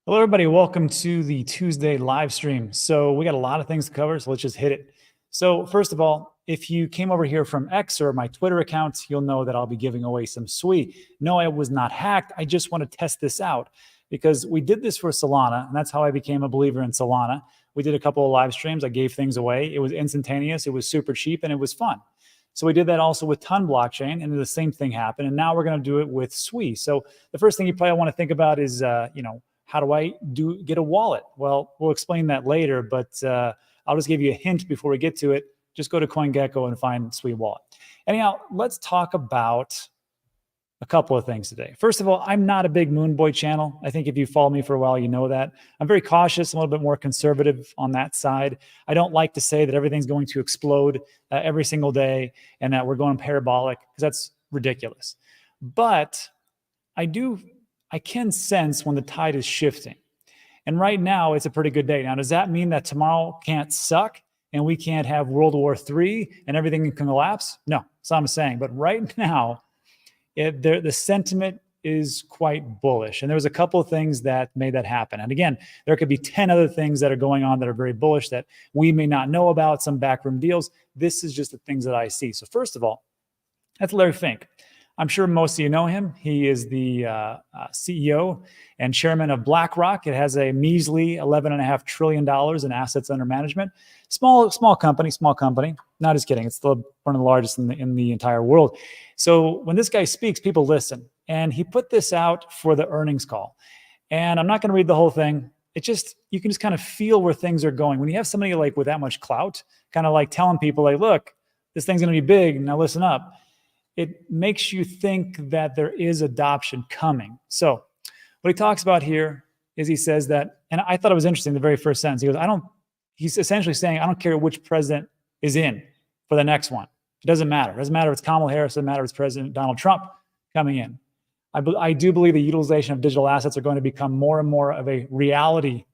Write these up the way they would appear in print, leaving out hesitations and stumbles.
Hello, everybody. Welcome to the Tuesday live stream. So we got a lot of things to cover, so let's just hit it. So first of all, if you came over here from X or my Twitter account, you'll know that I'll be giving away some SUI. No, I was not hacked. I just want to test this out because we did this for Solana, and that's how I became a believer in Solana. We did a couple of live streams. I gave things away. It was instantaneous. It was super cheap, and it was fun. So we did that also with Ton blockchain, and the same thing happened. And now we're going to do it with SUI. So the first thing you probably want to think about is, how do I get a wallet? Well, we'll explain that later, but I'll just give you a hint before we get to it. Just go to CoinGecko and find SUI Wallet. Anyhow, let's talk about a couple of things today. First of all, I'm not a big Moonboy channel. I think if you follow me for a while, you know that. I'm very cautious, a little bit more conservative on that side. I don't like to say that everything's going to explode every single day and that we're going parabolic, because that's ridiculous. But I can sense when the tide is shifting. And right now, it's a pretty good day. Now, does that mean that tomorrow can't suck and we can't have World War III and everything can collapse? No, that's what I'm saying. But right now, the sentiment is quite bullish. And there was a couple of things that made that happen. And again, there could be 10 other things that are going on that are very bullish that we may not know about, some backroom deals. This is just the things that I see. So first of all, that's Larry Fink. I'm sure most of you know him. He is the CEO and chairman of BlackRock. It has a measly $11.5 trillion in assets under management. Small company. Not just kidding. It's still one of the largest in the entire world. So when this guy speaks, people listen. And he put this out for the earnings call. And I'm not going to read the whole thing. You can just kind of feel where things are going. When you have somebody like with that much clout, kind of like telling people like, look, this thing's going to be big. Now listen up. It makes you think that there is adoption coming. So what he talks about here is he says that, and I thought it was interesting, the very first sentence. He goes, he's essentially saying, I don't care which president is in for the next one. It doesn't matter. It doesn't matter if it's Kamala Harris. It doesn't matter if it's President Donald Trump coming in. I do believe the utilization of digital assets are going to become more and more of a reality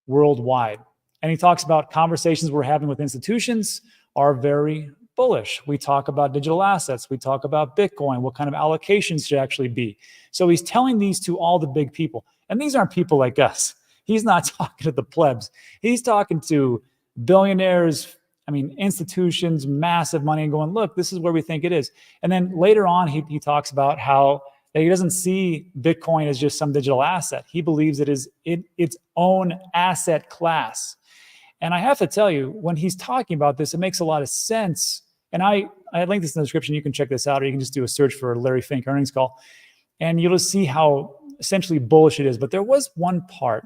worldwide. And he talks about conversations we're having with institutions are very bullish. We talk about digital assets. We talk about Bitcoin, what kind of allocations should actually be. So he's telling these to all the big people. And these aren't people like us. He's not talking to the plebs. He's talking to billionaires, institutions, massive money, and going, look, this is where we think it is. And then later on, he talks about how he doesn't see Bitcoin as just some digital asset. He believes it is its own asset class. And I have to tell you, when he's talking about this, it makes a lot of sense. And I linked this in the description. You can check this out, or you can just do a search for Larry Fink earnings call. And you'll just see how essentially bullish it is. But there was one part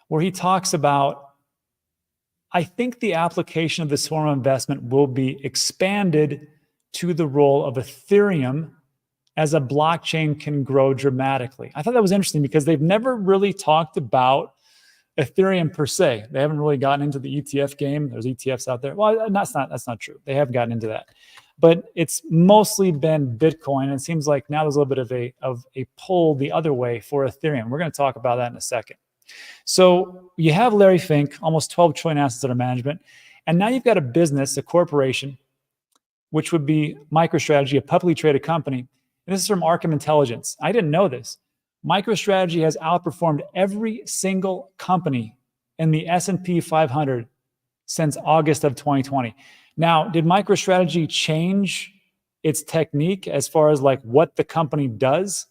where he talks about, I think the application of this form of investment will be expanded to the role of Ethereum as a blockchain can grow dramatically. I thought that was interesting because they've never really talked about Ethereum per se. They haven't really gotten into the ETF game. There's ETFs out there. Well, that's not true. They have gotten into that, but it's mostly been Bitcoin. And it seems like now there's a little bit of a pull the other way for Ethereum. We're going to talk about that in a second. So you have Larry Fink, almost 12 trillion assets under management, and now you've got a business, a corporation, which would be MicroStrategy, a publicly traded company. And this is from Arkham Intelligence. I didn't know this. MicroStrategy has outperformed every single company in the S&P 500 since August of 2020. Now, did MicroStrategy change its technique as far as like what the company does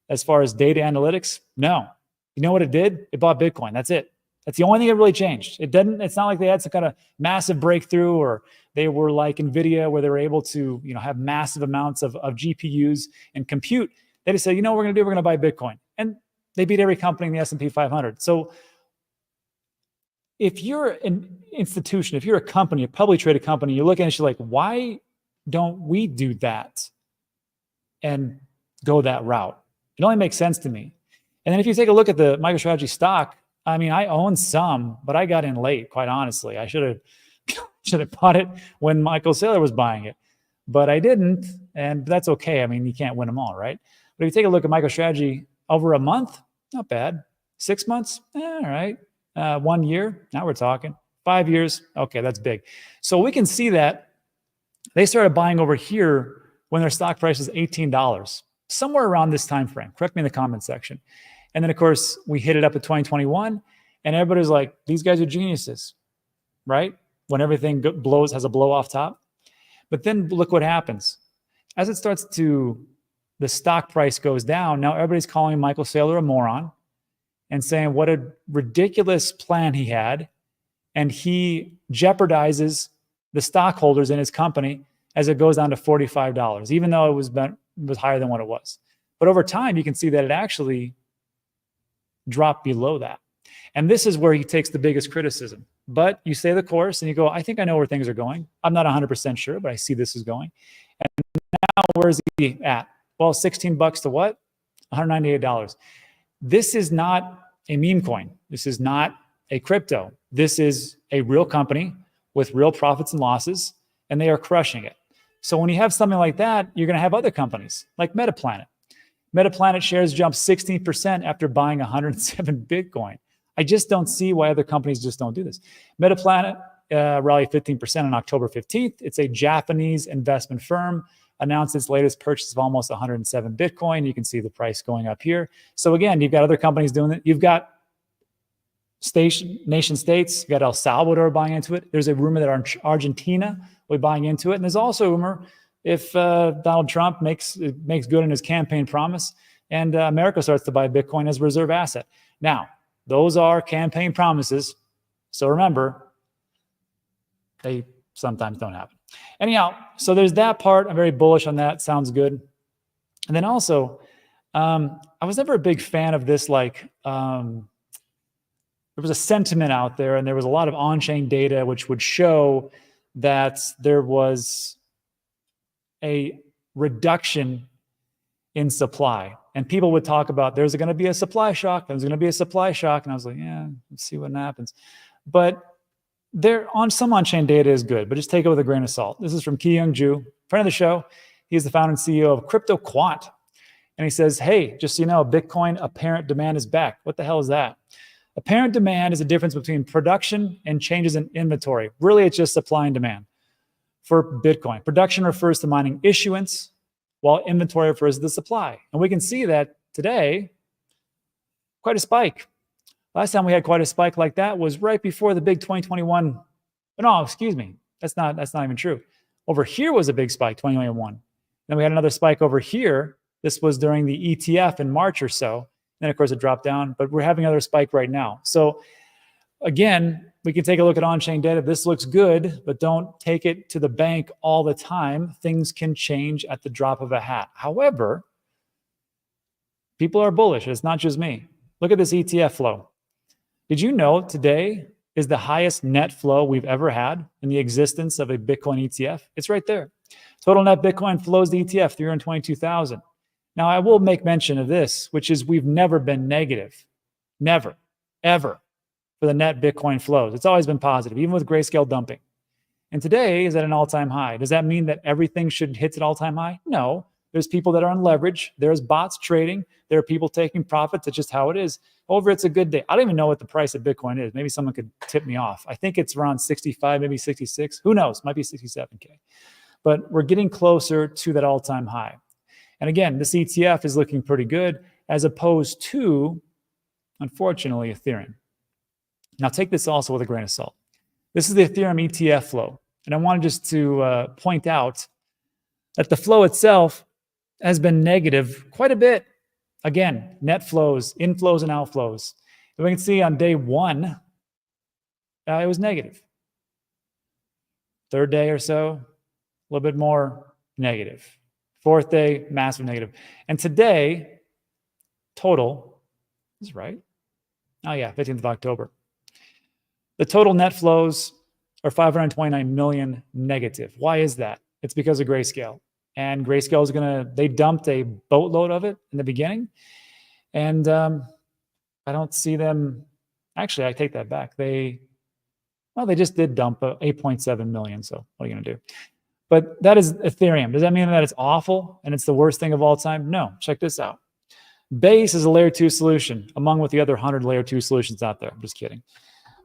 as far as data analytics? No. You know what it did? It bought Bitcoin. That's it. That's the only thing that really changed. It's not like they had some kind of massive breakthrough, or they were like NVIDIA where they were able to, have massive amounts of GPUs and compute. They just said, what we're going to do? We're going to buy Bitcoin. And they beat every company in the S&P 500. So if you're an institution, if you're a company, a publicly traded company, you're looking at it, you're like, why don't we do that and go that route? It only makes sense to me. And then if you take a look at the MicroStrategy stock, I own some, but I got in late, quite honestly. I should have bought it when Michael Saylor was buying it, but I didn't, and that's okay. You can't win them all, right? But if you take a look at MicroStrategy over a month, not bad. 6 months, all right. 1 year, now we're talking. 5 years, okay, that's big. So we can see that they started buying over here when their stock price was $18, somewhere around this time frame. Correct me in the comment section. And then, of course, we hit it up in 2021, and everybody's like, these guys are geniuses, right? When everything blows, has a blow off top. But then look what happens. As it starts to, the stock price goes down, now everybody's calling Michael Saylor a moron and saying what a ridiculous plan he had. And he jeopardizes the stockholders in his company as it goes down to $45, even though it was higher than what it was. But over time, you can see that it actually dropped below that. And this is where he takes the biggest criticism. But you stay the course and you go, I think I know where things are going. I'm not 100% sure, but I see this is going. And now where's he at? Well, 16 bucks to what? $198. This is not a meme coin. This is not a crypto. This is a real company with real profits and losses, and they are crushing it. So when you have something like that, you're going to have other companies like MetaPlanet. MetaPlanet shares jumped 16% after buying 107 Bitcoin. I just don't see why other companies just don't do this. MetaPlanet rallied 15% on October 15th. It's a Japanese investment firm, announced its latest purchase of almost 107 Bitcoin. You can see the price going up here. So again, you've got other companies doing it. You've got nation states. You've got El Salvador buying into it. There's a rumor that Argentina will be buying into it. And there's also a rumor if Donald Trump makes good on his campaign promise and America starts to buy Bitcoin as a reserve asset. Now, those are campaign promises. So remember, they sometimes don't happen. Anyhow, so there's that part. I'm very bullish on that. Sounds good. And then also, I was never a big fan of this, like, there was a sentiment out there and there was a lot of on-chain data which would show that there was a reduction in supply. And people would talk about there's going to be a supply shock. There's going to be a supply shock. And I was like, yeah, let's see what happens. But some on-chain data is good, but just take it with a grain of salt. This is from Ki-Young Ju, friend of the show. He's the founder and CEO of Crypto Quant. And he says, hey, just so you know, Bitcoin apparent demand is back. What the hell is that? Apparent demand is a difference between production and changes in inventory. Really, it's just supply and demand for Bitcoin. Production refers to mining issuance, while inventory refers to the supply. And we can see that today, quite a spike. Last time we had quite a spike like that was right before the big 2021. No, excuse me. That's not even true. Over here was a big spike, 2021. Then we had another spike over here. This was during the ETF in March or so. Then, of course, it dropped down, but we're having another spike right now. So again, we can take a look at on-chain data. This looks good, but don't take it to the bank all the time. Things can change at the drop of a hat. However, people are bullish. It's not just me. Look at this ETF flow. Did you know today is the highest net flow we've ever had in the existence of a Bitcoin ETF? It's right there. Total net Bitcoin flows to ETF, 322,000. Now, I will make mention of this, which is we've never been negative. Never, ever, for the net Bitcoin flows. It's always been positive, even with grayscale dumping. And today is at an all-time high. Does that mean that everything should hit an all-time high? No. There's people that are on leverage. There's bots trading. There are people taking profits. It's just how it is. However, it's a good day. I don't even know what the price of Bitcoin is. Maybe someone could tip me off. I think it's around 65, maybe 66. Who knows? Might be 67K. But we're getting closer to that all-time high. And again, this ETF is looking pretty good as opposed to, unfortunately, Ethereum. Now, take this also with a grain of salt. This is the Ethereum ETF flow. And I wanted just to point out that the flow itself has been negative quite a bit. Again, net flows, inflows and outflows. And we can see on day one, it was negative. Third day or so, a little bit more negative. Fourth day, massive negative. And today, total, is right. Oh yeah, 15th of October. The total net flows are 529 million negative. Why is that? It's because of Grayscale. And Grayscale is they dumped a boatload of it in the beginning. And I don't see them, actually, I take that back. They just did dump 8.7 million. So what are you going to do? But that is Ethereum. Does that mean that it's awful and it's the worst thing of all time? No, check this out. Base is a layer 2 solution among with the other 100 layer 2 solutions out there. I'm just kidding.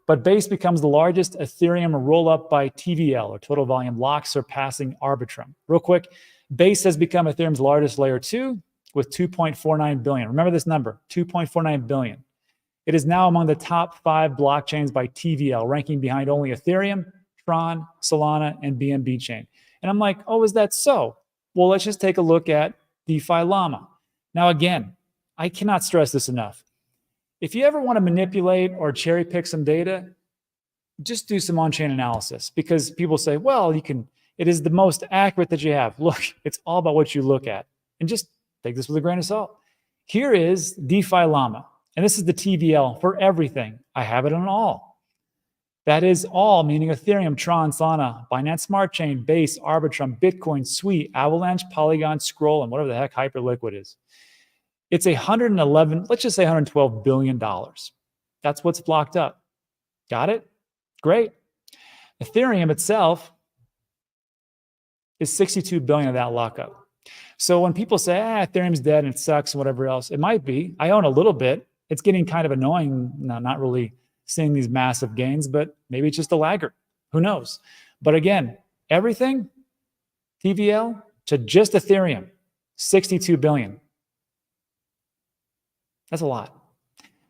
But Base becomes the largest Ethereum roll-up by TVL, or total volume lock, surpassing Arbitrum. Real quick, Base has become Ethereum's largest layer 2. with 2.49 billion. Remember this number, 2.49 billion. It is now among the top 5 blockchains by TVL, ranking behind only Ethereum, Tron, Solana, and BNB chain. And I'm like, oh, is that so? Well, let's just take a look at DeFi Llama. Now, again, I cannot stress this enough. If you ever want to manipulate or cherry pick some data, just do some on-chain analysis, because people say, well, it is the most accurate that you have. Look, it's all about what you look at. And just take this with a grain of salt. Here is DeFi Llama. And this is the TVL for everything. I have it on all. That is all, meaning Ethereum, Tron, Solana, Binance Smart Chain, Base, Arbitrum, Bitcoin, SUI, Avalanche, Polygon, Scroll, and whatever the heck Hyperliquid is. It's 111, let's just say $112 billion. That's what's blocked up. Got it? Great. Ethereum itself is 62 billion of that lockup. So when people say, Ethereum's dead and it sucks and whatever else, it might be. I own a little bit. It's getting kind of annoying, not really seeing these massive gains, but maybe it's just a laggard. Who knows? But again, everything, TVL to just Ethereum, 62 billion. That's a lot.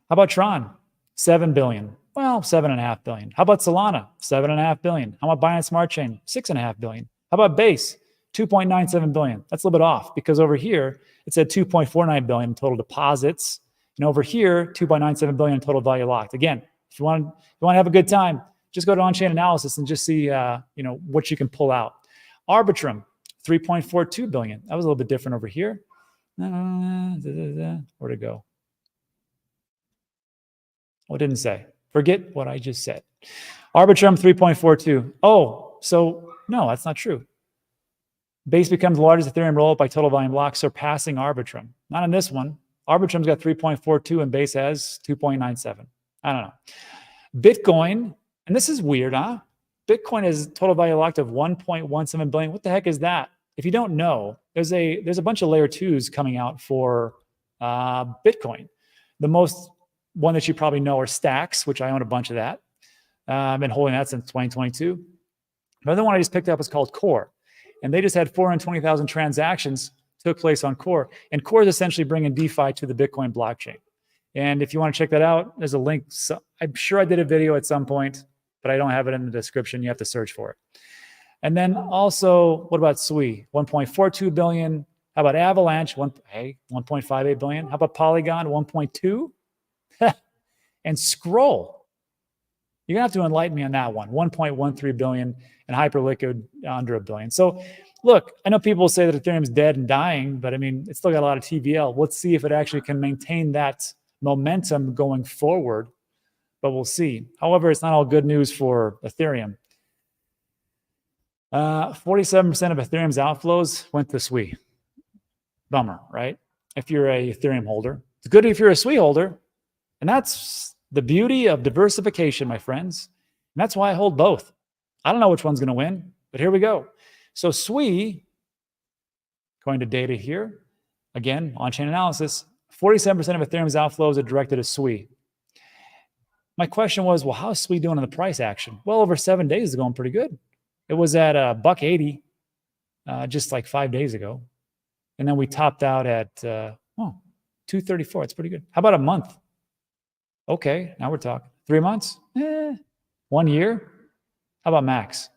How about Tron? 7 billion. Well, 7.5 billion. How about Solana? 7.5 billion. How about Binance Smart Chain? 6.5 billion. How about Base? 2.97 billion. That's a little bit off, because over here it said 2.49 billion in total deposits, and over here 2.97 billion in total value locked. Again, if you want to have a good time, just go to on-chain analysis and just see what you can pull out. Arbitrum, 3.42 billion. That was a little bit different over here. Where'd it go? Oh, it didn't say. Forget what I just said. Arbitrum 3.42. Oh, so no, that's not true. Base becomes the largest Ethereum rollup by total volume locked, surpassing Arbitrum. Not on this one. Arbitrum's got 3.42 and Base has 2.97. I don't know. Bitcoin, and this is weird, huh? Bitcoin has total value locked of 1.17 billion. What the heck is that? If you don't know, there's a bunch of layer 2s coming out for Bitcoin. The most one that you probably know are Stacks, which I own a bunch of that. I've been holding that since 2022. The other one I just picked up is called Core. And they just had 420,000 transactions took place on Core. And Core is essentially bringing DeFi to the Bitcoin blockchain. And if you want to check that out, there's a link. So I'm sure I did a video at some point, but I don't have it in the description. You have to search for it. And then also, what about SUI? 1.42 billion. How about Avalanche? 1.58 billion. How about Polygon? 1.2. And Scroll. You're going to have to enlighten me on that one. 1.13 billion, and Hyperliquid under $1 billion. So look, I know people say that Ethereum's dead and dying, but I mean, it's still got a lot of TVL. Let's see if it actually can maintain that momentum going forward, but we'll see. However, it's not all good news for Ethereum. 47% of Ethereum's outflows went to SUI. Bummer, right? If you're a Ethereum holder. It's good if you're a SUI holder, and that's the beauty of diversification, my friends. And that's why I hold both. I don't know which one's going to win, but here we go. So SUI, going to data here, again, on-chain analysis, 47% of Ethereum's outflows are directed to SUI. My question was, well, how is SUI doing on the price action? Well, over 7 days is going pretty good. It was at $1.80 just like 5 days ago. And then we topped out at $2.34. It's pretty good. How about a month? Okay, now we're talking. 3 months? 1 year? How about max?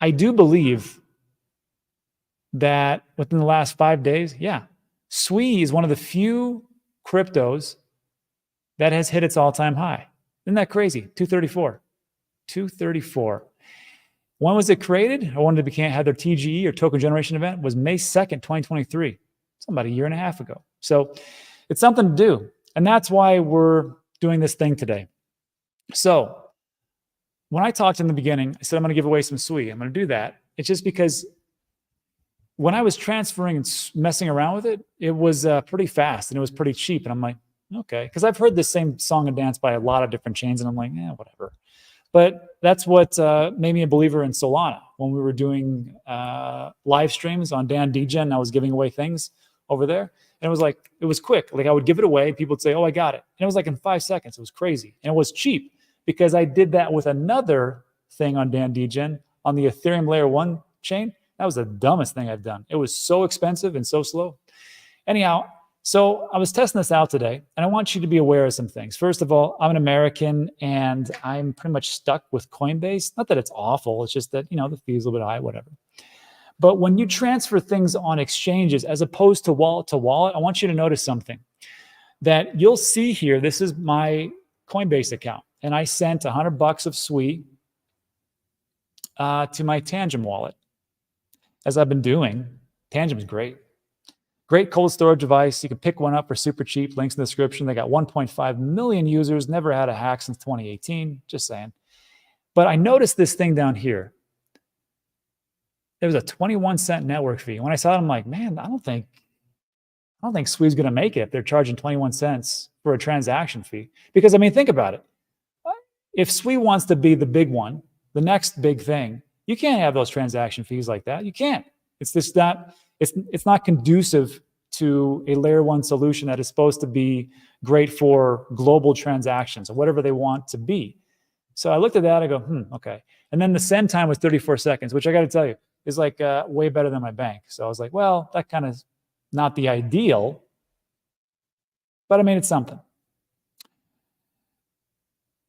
I do believe that within the last 5 days, SUI is one of the few cryptos that has hit its all-time high. Isn't that crazy? 234. 234. When was it created? Or when it had their TGE or token generation event? Was May 2nd, 2023. It's about a year and a half ago. So it's something to do. And that's why we're doing this thing today. So when I talked in the beginning, I said I'm going to give away some SUI. I'm going to do that. It's just because when I was transferring and messing around with it, it was pretty fast and it was pretty cheap. And I'm like, okay. Because I've heard the same song and dance by a lot of different chains. And I'm like, whatever. But that's what made me a believer in Solana. When we were doing live streams on Dan DGen, I was giving away things over there. And it was like, it was quick. Like I would give it away. People would say, oh, I got it. And it was like in 5 seconds. It was crazy. And it was cheap because I did that with another thing on Dan DGen on the Ethereum Layer 1 chain. That was the dumbest thing I've done. It was so expensive and so slow. Anyhow, so I was testing this out today, and I want you to be aware of some things. First of all, I'm an American, and I'm pretty much stuck with Coinbase. Not that it's awful. It's just that, you know, the fee's a little bit high, whatever. But when you transfer things on exchanges as opposed to wallet, I want you to notice something that you'll see here. This is my Coinbase account, and I sent $100 of SUI to my TANGEM wallet. As I've been doing, TANGEM is great. Great cold storage device. You can pick one up for super cheap. Links in the description. They got 1.5 million users. Never had a hack since 2018. Just saying. But I noticed this thing down here. There was a 21-cent network fee. When I saw it, I'm like, man, I don't think SUI's going to make it if they're charging 21 cents for a transaction fee. Because, I mean, think about it. If SUI wants to be the big one, the next big thing, you can't have those transaction fees like that. You can't. It's just not, it's not conducive to a layer one solution that is supposed to be great for global transactions or whatever they want to be. So I looked at that, I go, okay. And then the send time was 34 seconds, which I got to tell you is like way better than my bank. So I was like, well, that kind of not the ideal, but I mean, it's something.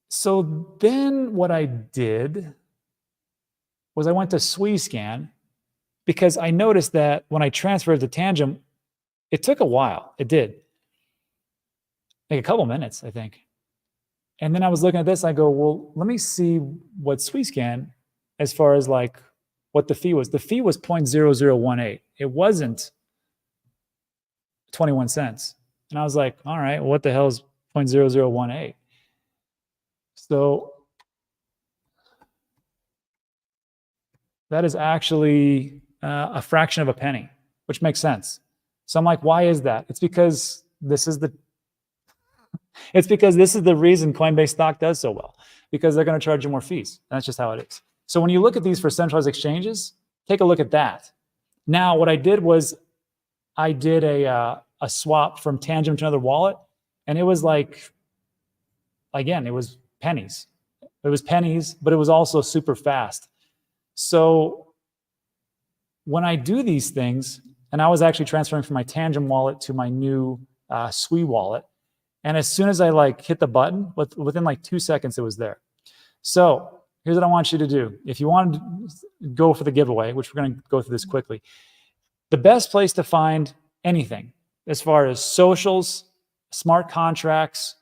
So then what I did was I went to SUI scan because I noticed that when I transferred to TANGEM, it took a while. It did. Like a couple minutes, I think. And then I was looking at this, I go, well, let me see what SUI scan as far as like what the fee was. The fee was 0.0018. It wasn't 21 cents. And I was like, all right, well, what the hell is 0.0018? So that is actually a fraction of a penny, which makes sense. So I'm like, why is that? It's because this is the reason Coinbase stock does so well, because they're going to charge you more fees. And that's just how it is. So when you look at these for centralized exchanges, take a look at that. Now, what I did was I did a swap from TANGEM to another wallet, and it was like, again, it was pennies. It was pennies, but it was also super fast. So when I do these things, and I was actually transferring from my TANGEM wallet to my new SUI wallet, and as soon as I like hit the button, within like 2 seconds, it was there. So here's what I want you to do. If you want to go for the giveaway, which we're going to go through this quickly, the best place to find anything as far as socials, smart contracts,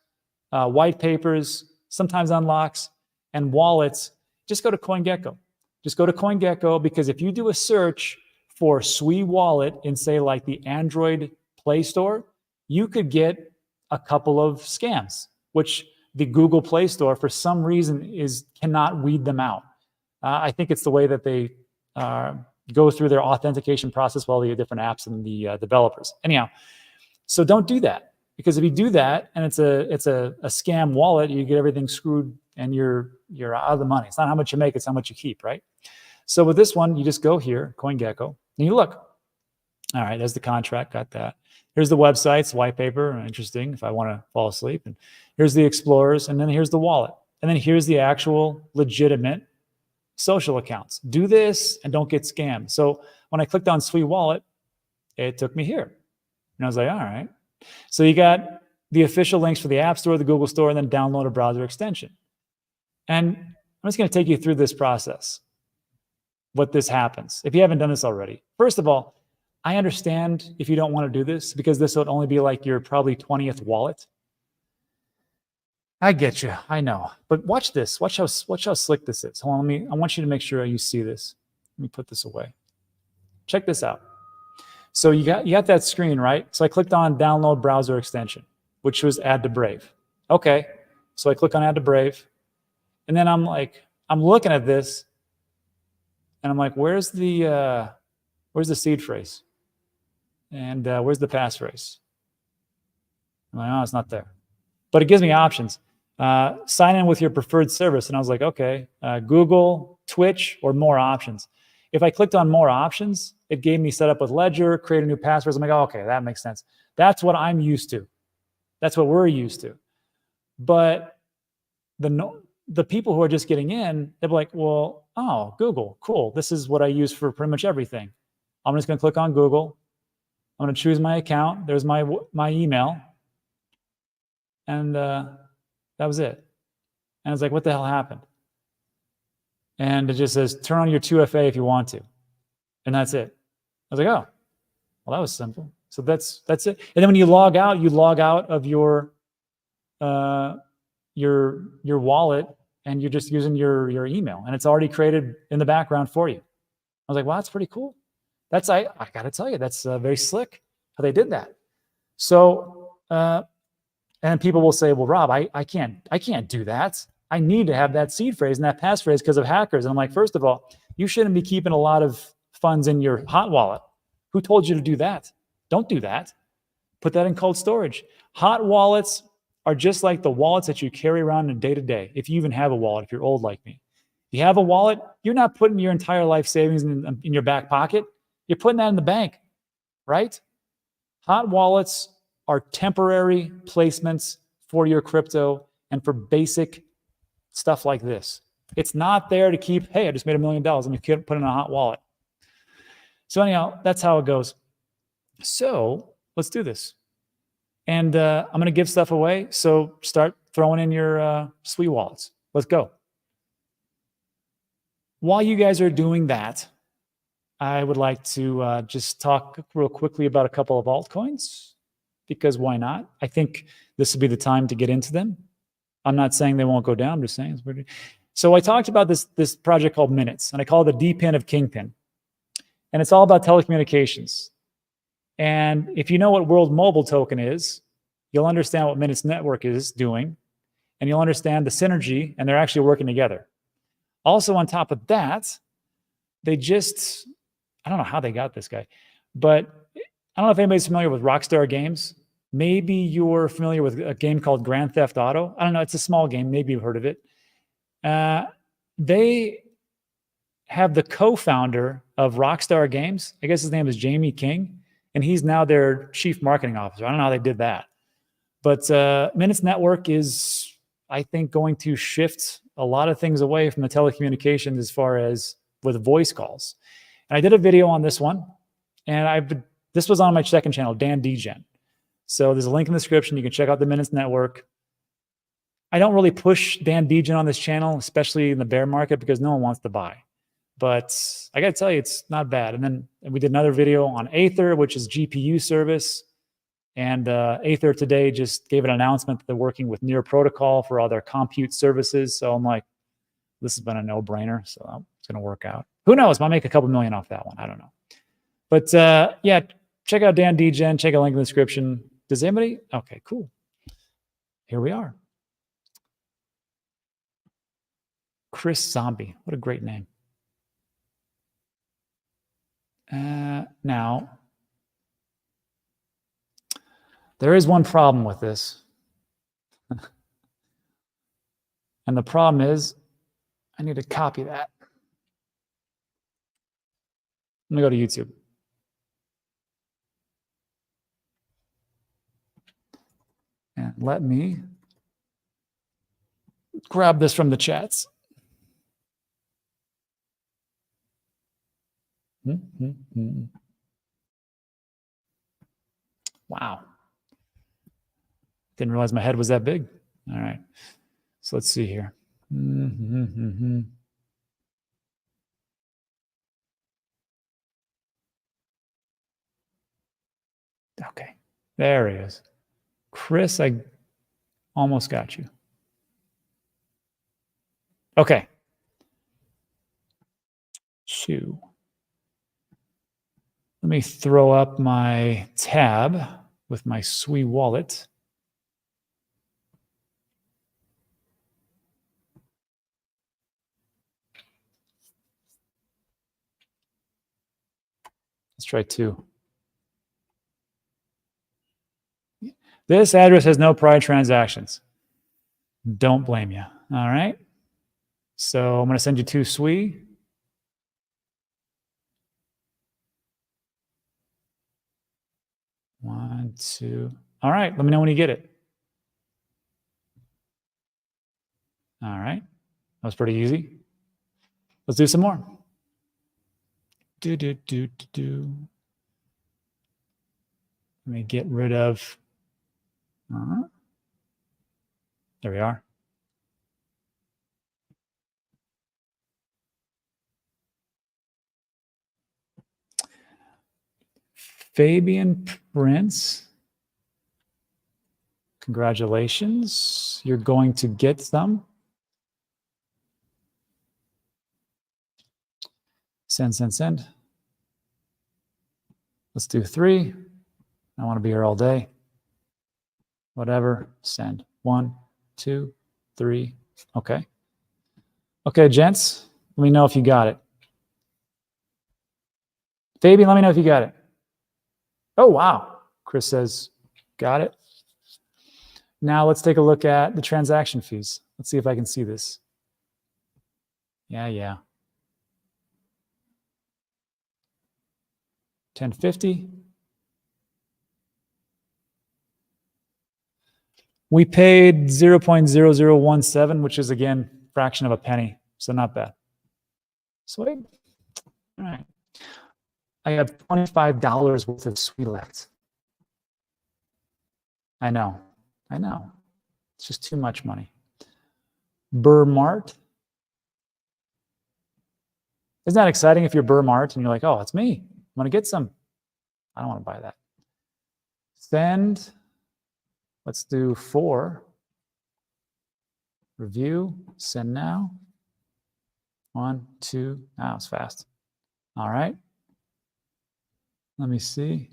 white papers, sometimes unlocks, and wallets, just go to CoinGecko. Just go to CoinGecko, because if you do a search for SUI wallet in, say, like the Android Play Store, you could get a couple of scams, which the Google Play Store, for some reason, cannot weed them out. I think it's the way that they go through their authentication process with all the different apps and the developers. Anyhow, so don't do that, because if you do that and it's a scam wallet, you get everything screwed and you're out of the money. It's not how much you make, it's how much you keep, right? So with this one, you just go here, CoinGecko, and you look. All right, there's the contract, got that. Here's the websites, white paper, interesting if I want to fall asleep. And here's the explorers, and then here's the wallet. And then here's the actual legitimate social accounts. Do this and don't get scammed. So when I clicked on SUI Wallet, it took me here. And I was like, all right. So you got the official links for the App Store, the Google Store, and then download a browser extension. And I'm just going to take you through this process, what this happens, if you haven't done this already. First of all, I understand if you don't want to do this, because this would only be like your probably 20th wallet. I get you, I know. But watch this. Watch how slick this is. Hold on, I want you to make sure you see this. Let me put this away. Check this out. So you got that screen, right? So I clicked on download browser extension, which was add to Brave. Okay, so I click on add to Brave. And then I'm looking at this, and I'm like, where's the seed phrase? And where's the passphrase? I'm like, oh, it's not there. But it gives me options. Sign in with your preferred service. And I was like, okay, Google, Twitch, or more options. If I clicked on more options, it gave me set up with Ledger, create a new password. I'm like, oh, okay, that makes sense. That's what I'm used to. That's what we're used to. But the people who are just getting in, they're like, well, oh, Google, cool. This is what I use for pretty much everything. I'm just going to click on Google. I'm going to choose my account. There's my email. And that was it. And I was like, what the hell happened? And it just says, turn on your 2FA if you want to. And that's it. I was like, oh, well, that was simple. So that's it. And then when you log out of your wallet, and you're just using your email, and it's already created in the background for you. I was like, wow, that's pretty cool. That's I got to tell you, that's very slick how they did that. So and people will say, well, Rob, I can't do that. I need to have that seed phrase and that passphrase because of hackers. And I'm like, first of all, you shouldn't be keeping a lot of funds in your hot wallet. Who told you to do that? Don't do that. Put that in cold storage. Hot wallets are just like the wallets that you carry around in day to day. If you even have a wallet, if you're old like me. If you have a wallet, you're not putting your entire life savings in your back pocket. You're putting that in the bank, right? Hot wallets are temporary placements for your crypto and for basic stuff like this. It's not there to keep, hey, I just made $1 million. Let me put it in a hot wallet. So anyhow, that's how it goes. So let's do this. And I'm going to give stuff away. So start throwing in your SUI wallets. Let's go. While you guys are doing that, I would like to just talk real quickly about a couple of altcoins, because why not? I think this would be the time to get into them. I'm not saying they won't go down. I'm just saying it's pretty. So I talked about this project called Minutes, and I call it the D-pin of Kingpin. And it's all about telecommunications. And if you know what World Mobile Token is, you'll understand what Minutes Network is doing, and you'll understand the synergy, and they're actually working together. Also, on top of that, they just, I don't know how they got this guy, but I don't know if anybody's familiar with Rockstar Games. Maybe you're familiar with a game called Grand Theft Auto. I don't know. It's a small game. Maybe you've heard of it. They have the co-founder of Rockstar Games. I guess his name is Jamie King, and he's now their chief marketing officer. I don't know how they did that. But Minutes Network is, I think, going to shift a lot of things away from the telecommunications as far as with voice calls. And I did a video on this one, and this was on my second channel, Dan Degen. So there's a link in the description. You can check out the Minutes Network. I don't really push Dan Degen on this channel, especially in the bear market, because no one wants to buy. But I got to tell you, it's not bad. And then we did another video on Aether, which is GPU service. And Aether today just gave an announcement that they're working with Near Protocol for all their compute services. So I'm like, this has been a no-brainer. So it's going to work out. Who knows? Might make a couple million off that one. I don't know. But yeah, check out Dan Degen. Check out a link in the description. Does anybody? Okay, cool. Here we are. Chris Zombie. What a great name. Now, there is one problem with this. And the problem is, I need to copy that. I'm going to go to YouTube. And let me grab this from the chats. Wow. Didn't realize my head was that big. All right. So let's see here. Okay. There he is. Chris, I almost got you. Okay. Shoo. Let me throw up my tab with my SUI wallet. Let's try 2. This address has no prior transactions. Don't blame you. All right. So I'm going to send you 2 SUI. One, 2. All right. Let me know when you get it. All right. That was pretty easy. Let's do some more. Let me get rid of, there we are. Fabian Prince, congratulations. You're going to get some. Send. Let's do 3. I want to be here all day. Whatever, send. 1, 2, 3. Okay. Okay, gents, let me know if you got it. Fabian, let me know if you got it. Oh, wow. Chris says, got it. Now let's take a look at the transaction fees. Let's see if I can see this. Yeah. 1050. We paid 0.0017, which is, again, fraction of a penny. So not bad. Sweet. All right. I have $25 worth of SUI left. I know. It's just too much money. Burr Mart. Isn't that exciting if you're Burr Mart and you're like, oh, it's me. I'm going to get some. I don't want to buy that. Send. Let's do 4. Review. Send now. 1, 2. Now it's fast. All right. Let me see.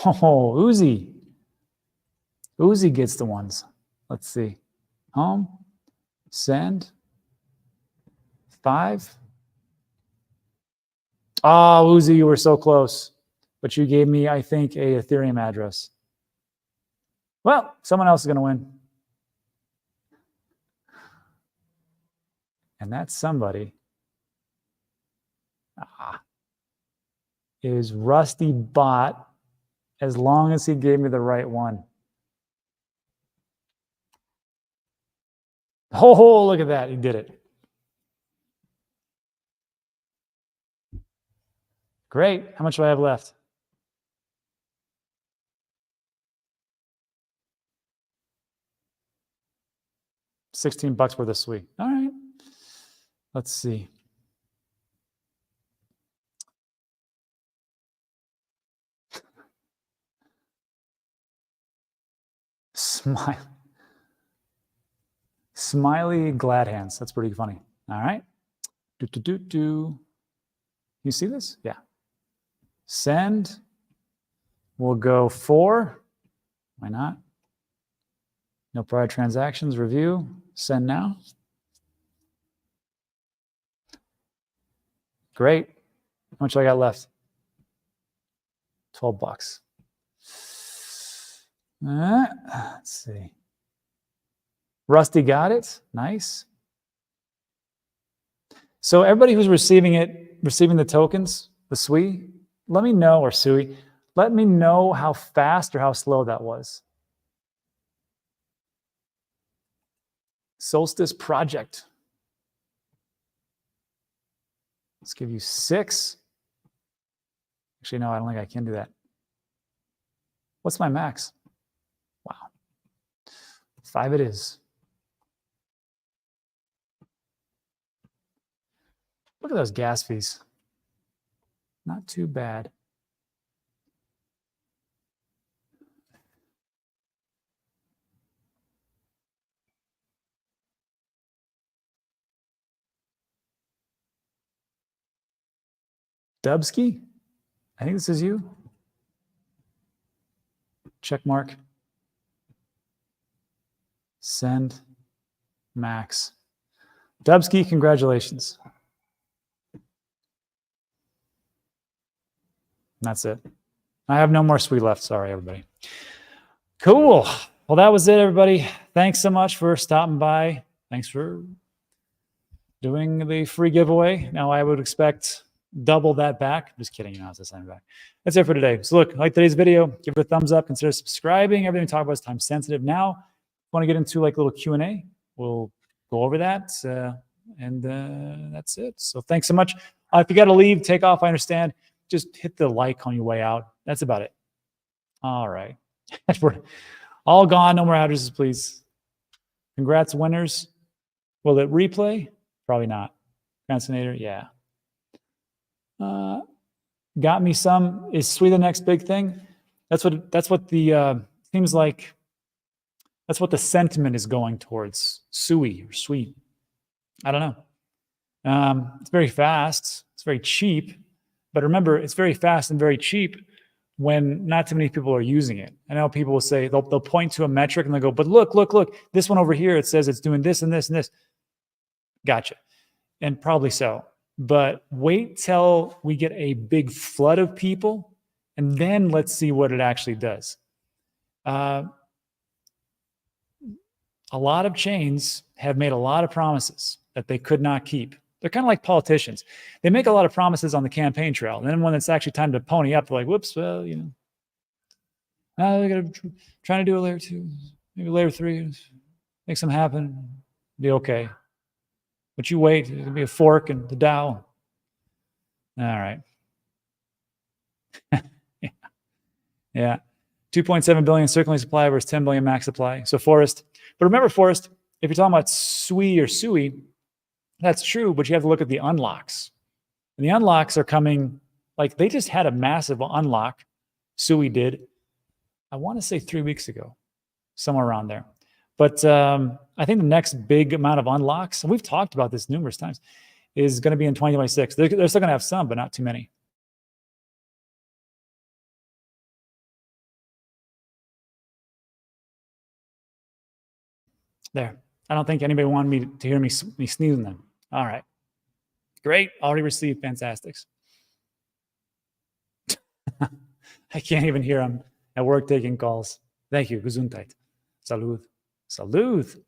Oh, Uzi. Uzi gets the ones. Let's see. Home. Send. 5. Oh, Uzi, you were so close. But you gave me, I think, a Ethereum address. Well, someone else is going to win. And that somebody is Rusty Bot, as long as he gave me the right one. Oh, look at that. He did it. Great. How much do I have left? $16 worth of SUI. All right. Let's see. Smiley glad hands. That's pretty funny. All right. You see this? Yeah. Send. We'll go 4. Why not? No prior transactions. Review. Send now. Great. How much do I got left? $12. Let's see. Rusty got it. Nice. So everybody who's receiving the tokens, the SUI, let me know, or SUI, let me know how fast or how slow that was. Solstice Project. Let's give you 6. Actually, no, I don't think I can do that. What's my max? Wow. 5 it is. Look at those gas fees. Not too bad. Dubsky? I think this is you. Check mark. Send. Max. Dubsky, congratulations. That's it. I have no more SUI left. Sorry, everybody. Cool. Well, that was it, everybody. Thanks so much for stopping by. Thanks for doing the free giveaway. Now I would expect double that back. Just kidding. It's the same back. That's it for today. So look, like today's video, give it a thumbs up. Consider subscribing. Everything we talk about is time sensitive. Now, if you want to get into like a little Q&A, we'll go over that. That's it. So thanks so much. If you got to leave, take off, I understand. Just hit the like on your way out. That's about it. All right. We're all gone. No more addresses, please. Congrats, winners. Will it replay? Probably not. Transinator, yeah. Got me some. Is SUI the next big thing? That's what the seems like. That's what the sentiment is going towards. SUI or SUI. I don't know. It's very fast. It's very cheap. But remember, it's very fast and very cheap when not too many people are using it. I know people will say, they'll point to a metric and they'll go, but look, this one over here, it says it's doing this and this and this. Gotcha. And probably so. But wait till we get a big flood of people, and then let's see what it actually does. A lot of chains have made a lot of promises that they could not keep. They're kind of like politicians. They make a lot of promises on the campaign trail. And then when it's actually time to pony up, they're like, whoops, well, you know, they're going to try to do a layer 2, maybe layer 3, make some happen, be okay. But you wait, there's going to be a fork in the Dow. All right. Yeah. 2.7 billion circulating supply versus 10 billion max supply. So Forest. But remember, Forest, if you're talking about SUI or SUI, that's true, but you have to look at the unlocks. And the unlocks are coming, like they just had a massive unlock. SUI did, I want to say 3 weeks ago, somewhere around there. But I think the next big amount of unlocks, and we've talked about this numerous times, is going to be in 2026. They're still going to have some, but not too many. There. I don't think anybody wanted me to hear me sneezing them. All right. Great. Already received. Fantastics. I can't even hear them at work taking calls. Thank you. Gesundheit. Salud. Salud.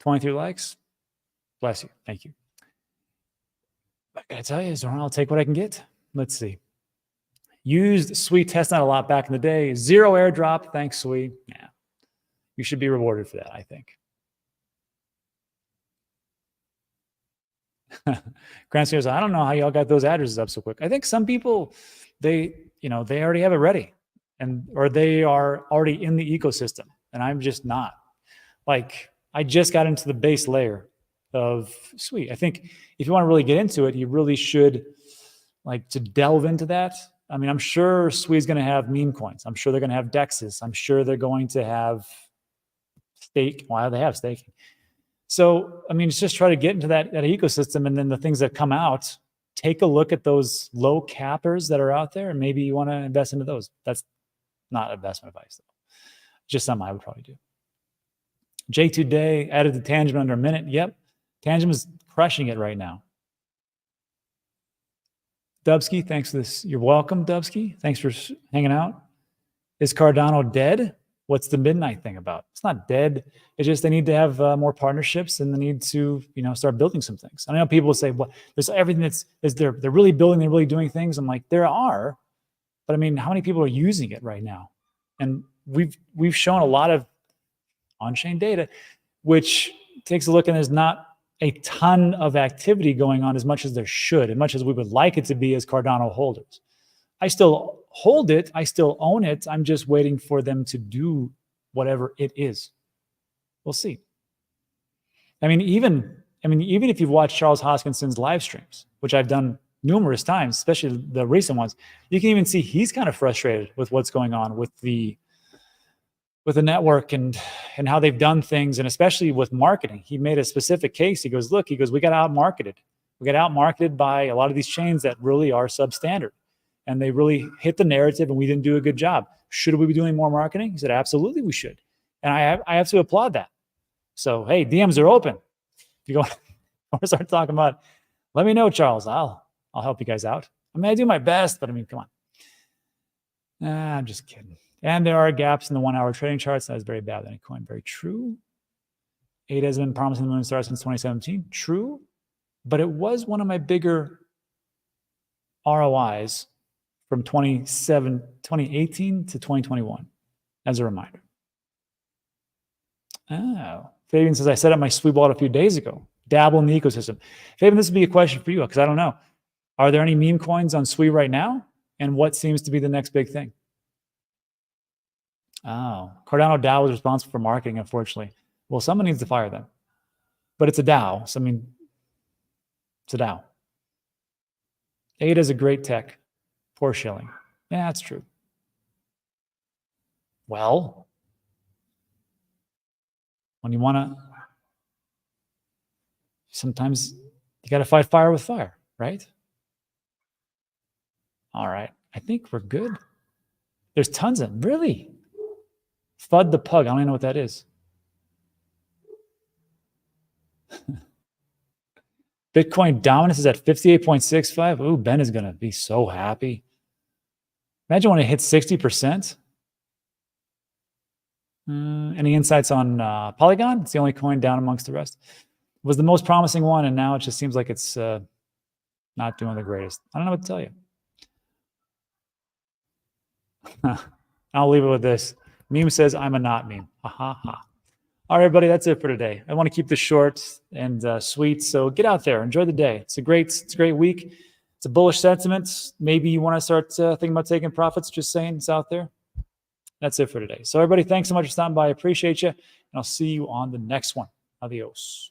23 likes. Bless you. Thank you. I gotta tell you, Zoran, I'll take what I can get. Let's see. Used SUI testnet a lot back in the day. 0 airdrop. Thanks, SUI. Yeah. You should be rewarded for that, I think. Grant says, I don't know how y'all got those addresses up so quick. I think some people, they already have it ready, or they are already in the ecosystem, and I'm just not. Like, I just got into the base layer of SUI. I think if you want to really get into it, you really should like to delve into that. I mean, I'm sure SUI is going to have meme coins. I'm sure they're going to have DEXs. I'm sure they're going to have stake. Well, they have staking. So, I mean, it's just try to get into that ecosystem, and then the things that come out, take a look at those low cappers that are out there, and maybe you want to invest into those. That's not investment advice, though. Just something I would probably do. J2 Day added the TANGEM under a minute. Yep. TANGEM is crushing it right now. Dubsky, thanks for this. You're welcome, Dubsky. Thanks for hanging out. Is Cardano dead? What's the midnight thing about? It's not dead. It's just they need to have more partnerships, and they need to, start building some things. I know people say, "Well, there's everything they're really building, they're really doing things." I'm like, there are, but I mean, how many people are using it right now? And we've shown a lot of on-chain data, which takes a look, and there's not a ton of activity going on as much as there should, as much as we would like it to be as Cardano holders. I still hold it. I still own it. I'm just waiting for them to do whatever it is. We'll see. I mean, even if you've watched Charles Hoskinson's live streams, which I've done numerous times, especially the recent ones, you can even see he's kind of frustrated with what's going on with the network and how they've done things, and especially with marketing. He made a specific case. He goes, we got out-marketed. We got out-marketed by a lot of these chains that really are substandard. And they really hit the narrative, and we didn't do a good job. Should we be doing more marketing? He said, absolutely we should. And I have to applaud that. So, hey, DMs are open. If you go or start talking about, let me know, Charles. I'll help you guys out. I mean, I do my best, but I mean, come on. I'm just kidding. And there are gaps in the 1-hour trading charts. That is very bad with any coin. Very true. ADA has been promising the moon and stars since 2017. True. But it was one of my bigger ROIs from 2018 to 2021, as a reminder. Oh, Fabian says, I set up my SUI wallet a few days ago. Dabble in the ecosystem. Fabian, this would be a question for you, because I don't know. Are there any meme coins on SUI right now? And what seems to be the next big thing? Oh, Cardano DAO was responsible for marketing, unfortunately. Well, someone needs to fire them. But it's a DAO. So, I mean, it's a DAO. ADA is a great tech. Poor shilling. Yeah, that's true. Well, when you want to, sometimes you got to fight fire with fire, right? All right. I think we're good. There's tons of them. Really? FUD the pug. I don't even know what that is. Bitcoin dominance is at 58.65. Ooh, Ben is going to be so happy. Imagine when it hits 60%. Any insights on Polygon? It's the only coin down amongst the rest. It was the most promising one, and now it just seems like it's not doing the greatest. I don't know what to tell you. I'll leave it with this. Meme says, I'm a not meme. Ha ha ha. All right, everybody, that's it for today. I want to keep this short and sweet, so get out there, enjoy the day. It's a great week. It's a bullish sentiment. Maybe you want to start thinking about taking profits. Just saying, it's out there. That's it for today. So, everybody, thanks so much for stopping by. I appreciate you, and I'll see you on the next one. Adios.